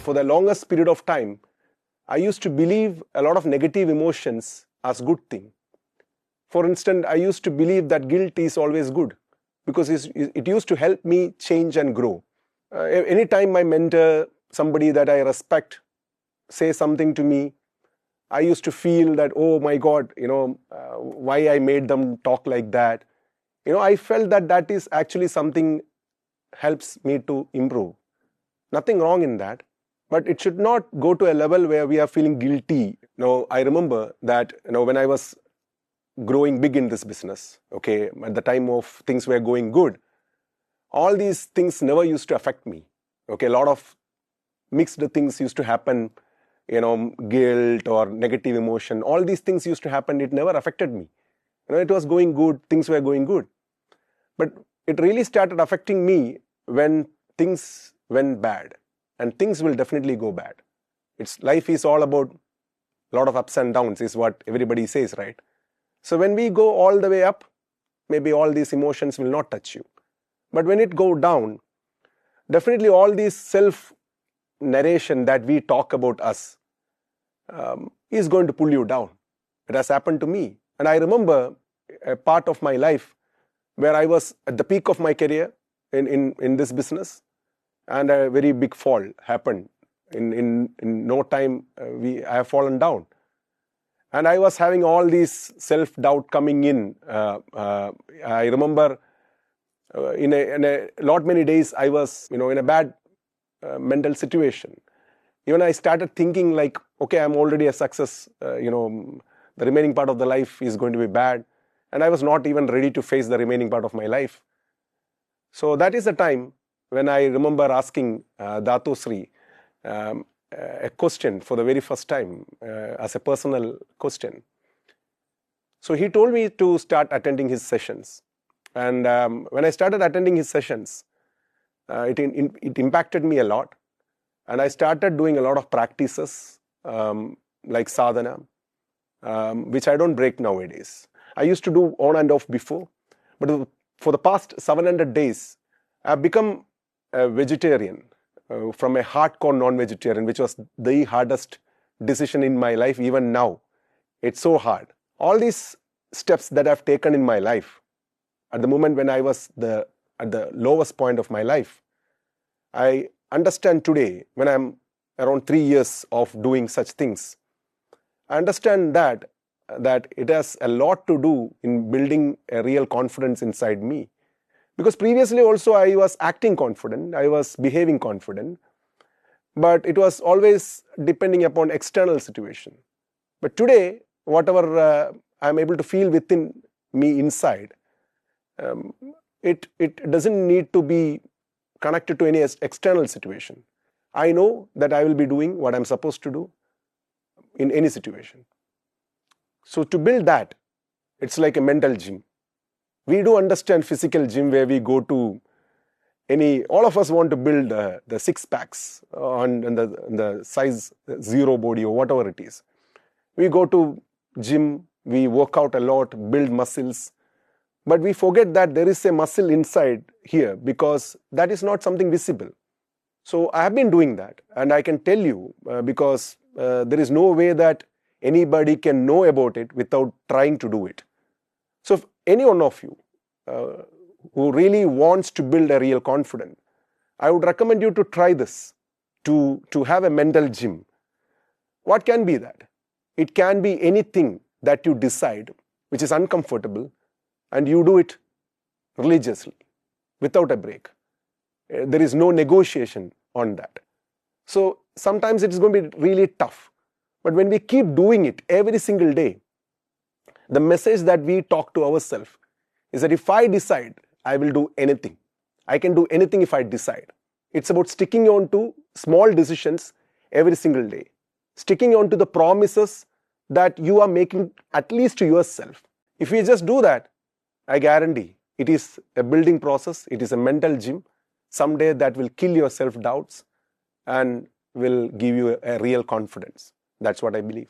for the longest period of time, I used to believe a lot of negative emotions as good thing. For instance, I used to believe that guilt is always good because it used to help me change and grow. Anytime my mentor, somebody that I respect, say something to me, I used to feel that, oh my God, why I made them talk like that. I felt that that is actually something helps me to improve. Nothing wrong in that, but it should not go to a level where we are feeling guilty. I remember that, when I was growing big in this business, okay, at the time of things were going good, all these things never used to affect me. Okay, a lot of mixed things used to happen, guilt or negative emotion, all these things used to happen. It never affected me. It was going good, things were going good. But it really started affecting me when things went bad, and things will definitely go bad. Life is all about a lot of ups and downs, is what everybody says, right? So when we go all the way up, maybe all these emotions will not touch you. But when it go down, definitely all these self-narration that we talk about us is going to pull you down. It has happened to me. And I remember a part of my life where I was at the peak of my career in this business, and a very big fall happened. In no time, I have fallen down. And I was having all these self-doubt coming in. I remember in a lot many days I was in a bad mental situation. Even I started thinking like, okay, I'm already a success. The remaining part of the life is going to be bad. And I was not even ready to face the remaining part of my life. So that is the time when I remember asking Dato Sri a question for the very first time as a personal question. So he told me to start attending his sessions. And when I started attending his sessions, it impacted me a lot. And I started doing a lot of practices like sadhana, which I don't break nowadays. I used to do on and off before, but for the past 700 days, I've become a vegetarian from a hardcore non-vegetarian, which was the hardest decision in my life. Even now, it's so hard. All these steps that I've taken in my life, at the moment when I was at the lowest point of my life, I understand today, when I'm around 3 years of doing such things, I understand that it has a lot to do in building a real confidence inside me. Because previously also I was acting confident, I was behaving confident, but it was always depending upon external situation. But today, whatever I'm able to feel within me inside, it doesn't need to be connected to any external situation. I know that I will be doing what I'm supposed to do in any situation. So to build that, it's like a mental gym. We do understand physical gym where we go to all of us want to build the six packs on the size 0 body or whatever it is. We go to gym, we work out a lot, build muscles, but we forget that there is a muscle inside here because that is not something visible. So I have been doing that, and I can tell you because there is no way that anybody can know about it without trying to do it. So if any one of you who really wants to build a real confidence, I would recommend you to try this, to have a mental gym. What can be that? It can be anything that you decide which is uncomfortable, and you do it religiously, without a break. There is no negotiation on that. So sometimes it's going to be really tough. But when we keep doing it every single day, the message that we talk to ourselves is that if I decide, I will do anything. I can do anything if I decide. It's about sticking on to small decisions every single day. Sticking on to the promises that you are making at least to yourself. If you just do that, I guarantee it is a building process. It is a mental gym. Someday that will kill your self-doubts and will give you a real confidence. That's what I believe.